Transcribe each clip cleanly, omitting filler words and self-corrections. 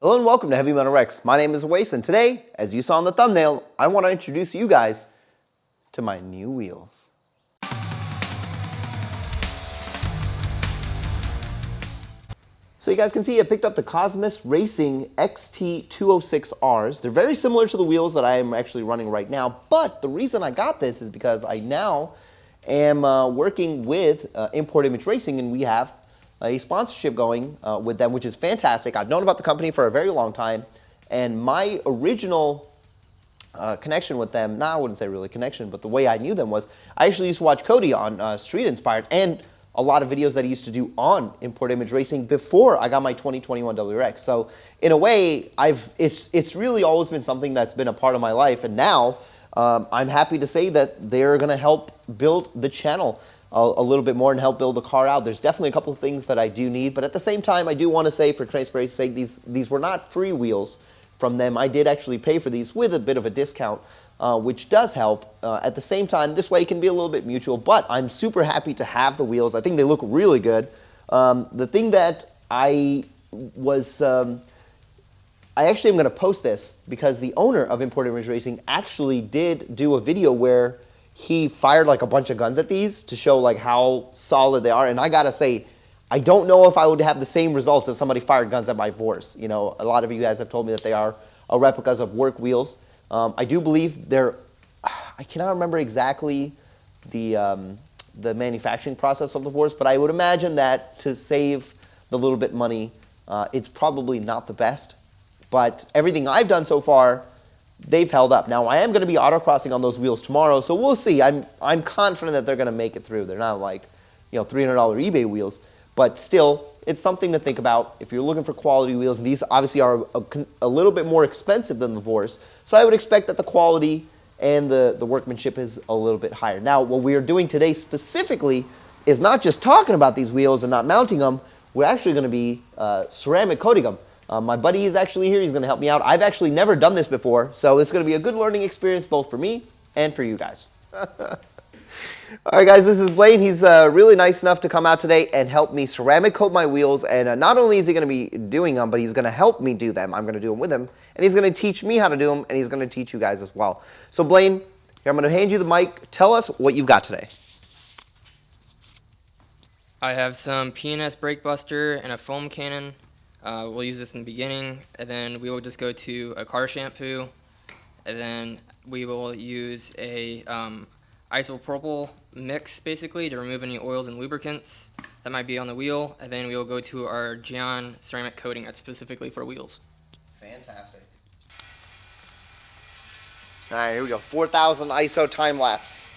Hello and welcome to Heavy Metal Rex. My name is Wace, and today, as you saw in the thumbnail, I want to introduce you guys to my new wheels. So you guys can see I picked up the Cosmos Racing XT206Rs. They're very similar to the wheels that I am actually running right now, but the reason I got this is because I now am working with Import Image Racing, and we have a sponsorship going with them, which is fantastic. I've known about the company for a very long time, and my original connection with them, I wouldn't say really connection, but the way I knew them was I actually used to watch Cody on Street Inspired and a lot of videos that he used to do on Import Image Racing before I got my 2021 WRX. So in a way, it's really always been something that's been a part of my life, and now I'm happy to say that they're going to help build the channel a little bit more and help build the car out. There's definitely a couple of things that I do need, but at the same time, I do want to say, for transparency's sake, these were not free wheels from them. I did actually pay for these with a bit of a discount, which does help. At the same time, this way it can be a little bit mutual, but I'm super happy to have the wheels. I think they look really good. The thing that I actually am going to post this because the owner of Import Image Racing actually did do a video where he fired like a bunch of guns at these to show like how solid they are. And I gotta say, I don't know if I would have the same results if somebody fired guns at my Vorse. You know, a lot of you guys have told me that they are replicas of work wheels. I do believe they're, I cannot remember exactly the manufacturing process of the Vorse, but I would imagine that to save the little bit money, it's probably not the best. But everything I've done so far, they've held up. Now, I am going to be autocrossing on those wheels tomorrow, so we'll see. I'm confident that they're going to make it through. They're not like, you know, $300 eBay wheels, but still, it's something to think about if you're looking for quality wheels. And these obviously are a little bit more expensive than the Vorse, so I would expect that the quality and the workmanship is a little bit higher. Now, what we are doing today specifically is not just talking about these wheels and not mounting them. We're actually going to be ceramic coating them. My buddy is actually here. He's going to help me out. I've actually never done this before, so it's going to be a good learning experience both for me and for you guys. All right, guys, this is Blaine. He's really nice enough to come out today and help me ceramic coat my wheels. And not only is he going to be doing them, but he's going to help me do them. I'm going to do them with him, and he's going to teach me how to do them, and he's going to teach you guys as well. So, Blaine, here, I'm going to hand you the mic. Tell us what you've got today. I have some P&S brake buster and a foam cannon. We'll use this in the beginning, and then we will just go to a car shampoo, and then we will use a isopropyl mix, basically, to remove any oils and lubricants that might be on the wheel, and then we will go to our Gion ceramic coating that's specifically for wheels. Fantastic. All right, here we go. 4,000 ISO time lapse.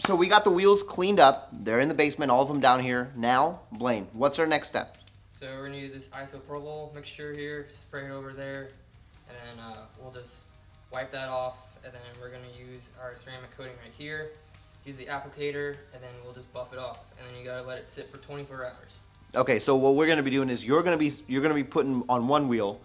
So we got the wheels cleaned up. They're in the basement, all of them down here. Now, Blaine, what's our next step? So we're going to use this isopropyl mixture here, spray it over there, and then we'll just wipe that off, and then we're going to use our ceramic coating right here, use the applicator, and then we'll just buff it off, and then you got to let it sit for 24 hours. Okay, so what we're going to be doing is you're going to be putting on one wheel,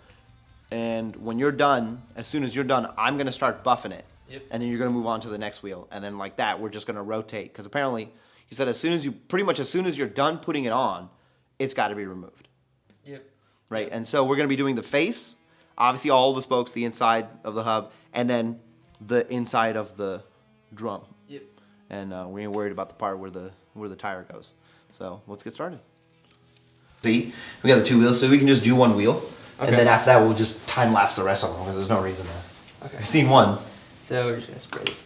and when you're done, as soon as you're done, I'm going to start buffing it. Yep. And then you're going to move on to the next wheel, and then like that, we're just going to rotate, because apparently you said as soon as you're done putting it on, it's got to be removed. Yep. Right, Yep. and so we're going to be doing the face, obviously all the spokes, the inside of the hub, and then the inside of the drum. Yep. And we ain't worried about the part where the tire goes. So let's get started. See, we got the two wheels, so we can just do one wheel, Okay. and then after that we'll just time lapse the rest of them because there's no reason to. Okay. I've seen one. So we're just going to spray this.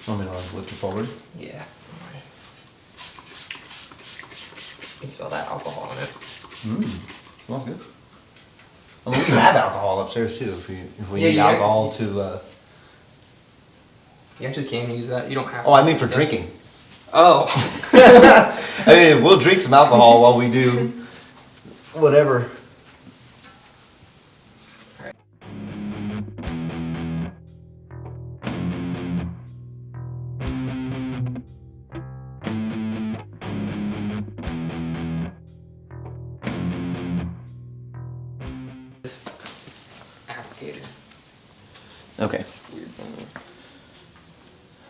Want me to lift it forward? Yeah. You can smell that alcohol in it. Smells good. I mean, we have alcohol upstairs too. If we need Yeah, alcohol to. You actually can use that. You don't have to. Oh, I mean for stuff. drinking. Oh. I mean, we'll drink some alcohol while we do whatever. This applicator. Okay. It's a weird thing.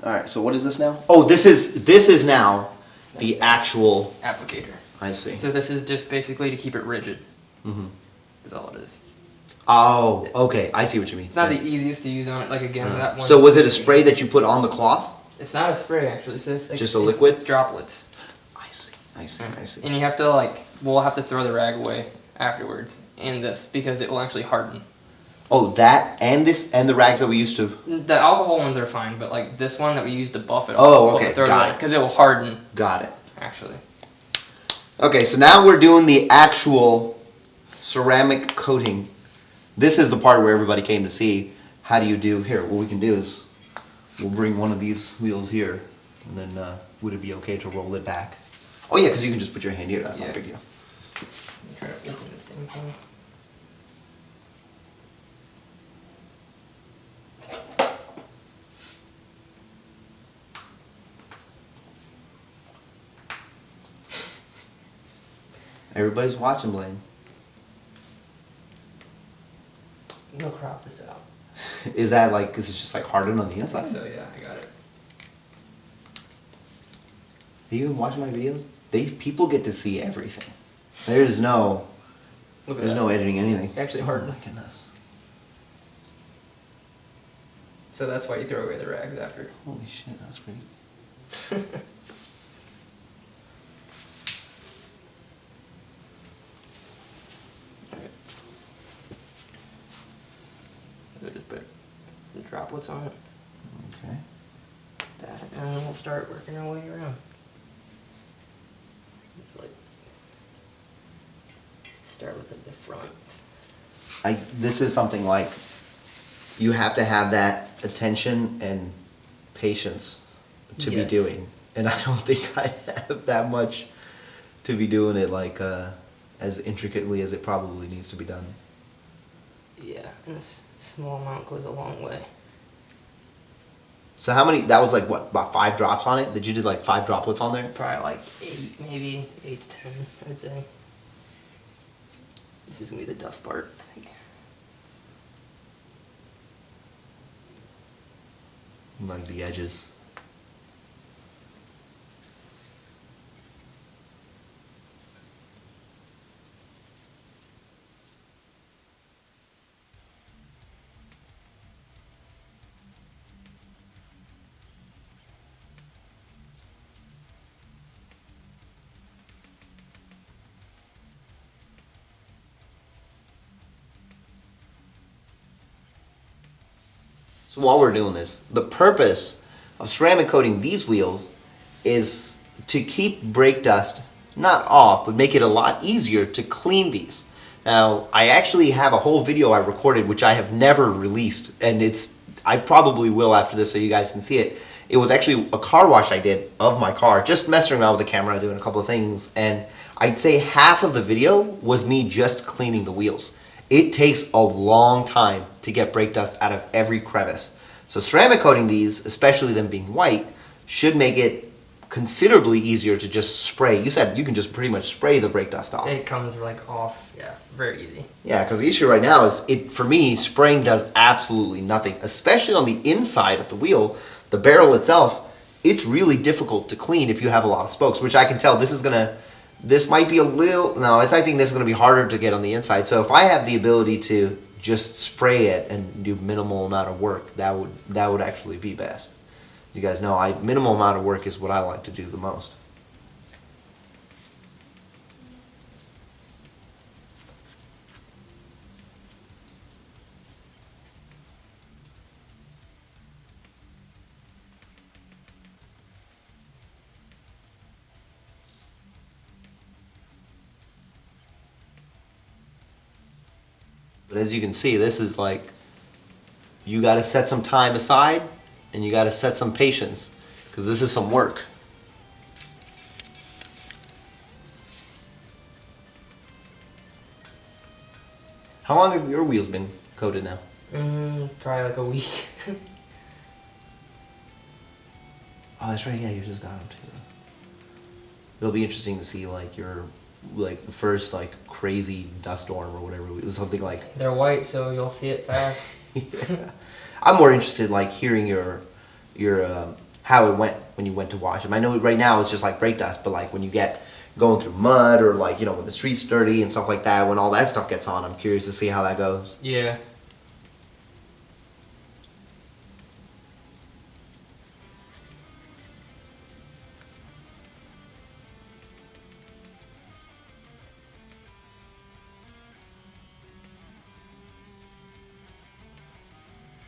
All right. So what is this now? Oh, this is now the actual Applicator. I see. So this is just basically to keep it rigid. Is all it is. Oh, okay. I see what you mean. It's not the easiest to use on it. Like again, that one. So was it a spray that you put on the cloth? It's not a spray actually. So it's like, Just a liquid? It's droplets. I see. And you have to we'll have to throw the rag away afterwards in this because it will actually harden. Oh, that and this and the rags that we used to. The alcohol ones are fine, but like this one that we use to buff it. Oh, okay, got it. Because it will harden. Got it. Actually. Okay, so now we're doing the actual ceramic coating. This is the part where everybody came to see how do you do here. What we can do is we'll bring one of these wheels here, and then would it be okay to roll it back? Oh yeah, because you can just put your hand here. That's not a big deal. Try to open this thing. Everybody's watching, Blaine. We'll crop this out. Is that like, is it just like hardened on the I inside? think so, yeah, I got it. Are you even watching my videos? People get to see everything. There's no editing anything. It's actually hardened. Oh my goodness. So that's why you throw away the rags after. Holy shit, that's crazy. So just put some droplets on it. Okay. That, and then we'll start working our way around. Just like start with the front. This is something like you have to have that attention and patience to be Yes. doing, and I don't think I have that much to be doing it like as intricately as it probably needs to be done. Yeah, and this small amount goes a long way. So how many? That was like what, about 5 drops on it? Did you do like 5 droplets on there? Probably like 8, maybe 8 to 10, I would say. This is gonna be the tough part, I think. Like the edges. So while we're doing this, the purpose of ceramic coating these wheels is to keep brake dust not off, but make it a lot easier to clean these. Now, I actually have a whole video I recorded which I have never released, and I probably will after this so you guys can see it. It was actually a car wash I did of my car, just messing around with the camera, doing a couple of things, and I'd say half of the video was me just cleaning the wheels. It takes a long time to get brake dust out of every crevice. So ceramic coating these, especially them being white, should make it considerably easier to just spray. You said you can just pretty much spray the brake dust off. It comes like off, yeah, very easy. Yeah, because the issue right now is, for me, spraying does absolutely nothing, especially on the inside of the wheel, the barrel itself. It's really difficult to clean if you have a lot of spokes, which I can tell this might be a little, no, I think this is going to be harder to get on the inside. So if I have the ability to just spray it and do minimal amount of work, that would actually be best. You guys know, minimal amount of work is what I like to do the most. But as you can see, this is like, you got to set some time aside and you got to set some patience because this is some work. How long have your wheels been coated now? Probably like a week. Oh, that's right. Yeah, you just got them too. It'll be interesting to see like your the first like crazy dust storm or whatever, something like. They're white, so you'll see it fast. Yeah. I'm more interested like hearing your how it went when you went to wash them. I know right now it's just like brake dust, but like when you get going through mud or like when the street's dirty and stuff like that, when all that stuff gets on, I'm curious to see how that goes. Yeah.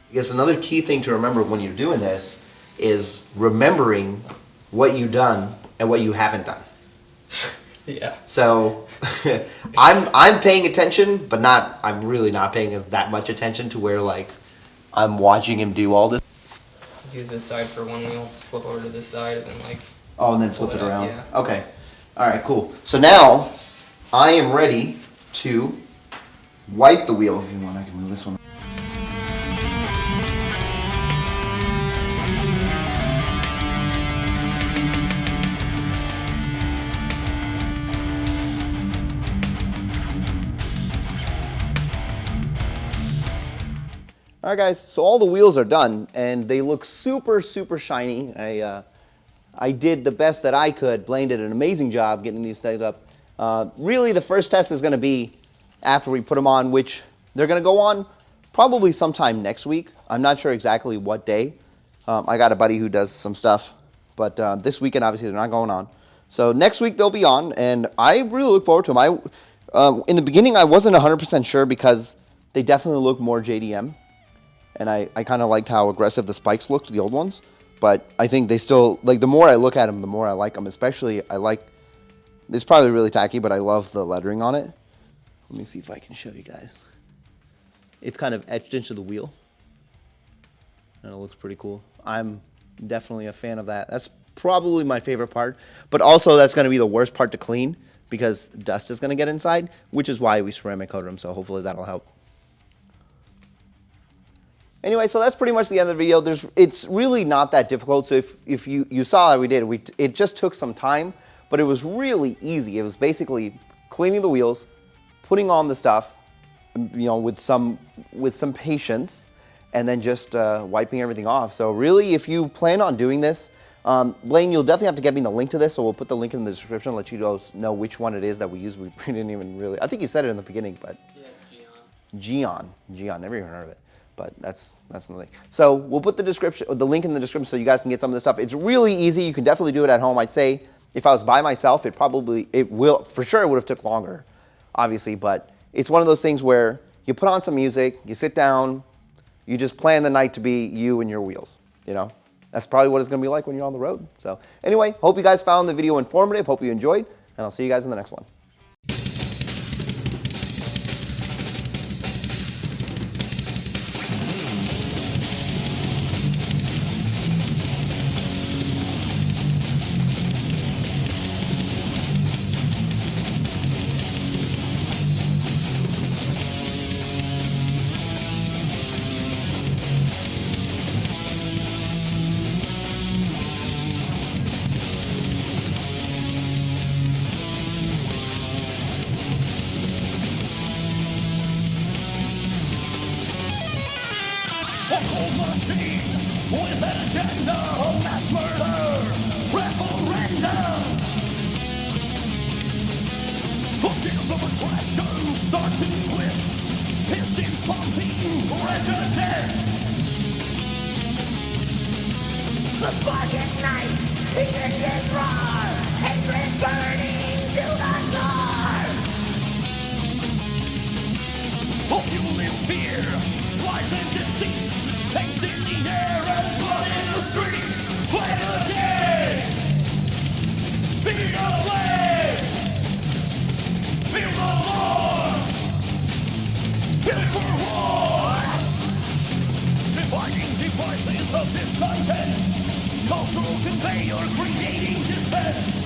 I guess another key thing to remember when you're doing this is remembering what you've done and what you haven't done. Yeah. So I'm paying attention, but I'm really not paying that much attention to where like I'm watching him do all this. Use this side for one wheel, flip over to this side, and then like. Oh, and then flip it around. Yeah. Okay. All right, cool. So now I am ready to wipe the wheel. If you want, I can move this one. All right, guys, so all the wheels are done, and they look super, super shiny. I did the best that I could. Blaine did an amazing job getting these things up. Really, the first test is going to be after we put them on, which they're going to go on probably sometime next week. I'm not sure exactly what day. I got a buddy who does some stuff, but this weekend, obviously, they're not going on. So next week, they'll be on, and I really look forward to them. In the beginning, I wasn't 100% sure because they definitely look more JDM. And I kind of liked how aggressive the spikes looked, the old ones. But I think they still, like, the more I look at them, the more I like them. Especially, it's probably really tacky, but I love the lettering on it. Let me see if I can show you guys. It's kind of etched into the wheel. And it looks pretty cool. I'm definitely a fan of that. That's probably my favorite part. But also, that's going to be the worst part to clean because dust is going to get inside, which is why we ceramic coated them. So hopefully that'll help. Anyway, so that's pretty much the end of the video. It's really not that difficult. So if you saw how we did, it just took some time, but it was really easy. It was basically cleaning the wheels, putting on the stuff, with some patience, and then just wiping everything off. So really, if you plan on doing this, Blaine, you'll definitely have to get me the link to this. So we'll put the link in the description, let you guys know which one it is that we use. We didn't even really. I think you said it in the beginning, but Yeah, it's Geon, never even heard of it. But that's another thing. So we'll put the link in the description so you guys can get some of this stuff. It's really easy. You can definitely do it at home. I'd say if I was by myself, it would have took longer, obviously. But it's one of those things where you put on some music, you sit down, you just plan the night to be you and your wheels. That's probably what it's going to be like when you're on the road. So anyway, hope you guys found the video informative. Hope you enjoyed, and I'll see you guys in the next one. A cold machine with an agenda of mass murder, referendum. The gears of aggression start to twist, pistons pumping prejudice. The spark ignites, the engines roar, hatred burning to the core. A fuel in fear, lies and deceit, tanks in the air and blood in the street. Play the game, be the flame, feel the Lord, feel it for Defining devices of discontent. Cultural conveyor creating dispense.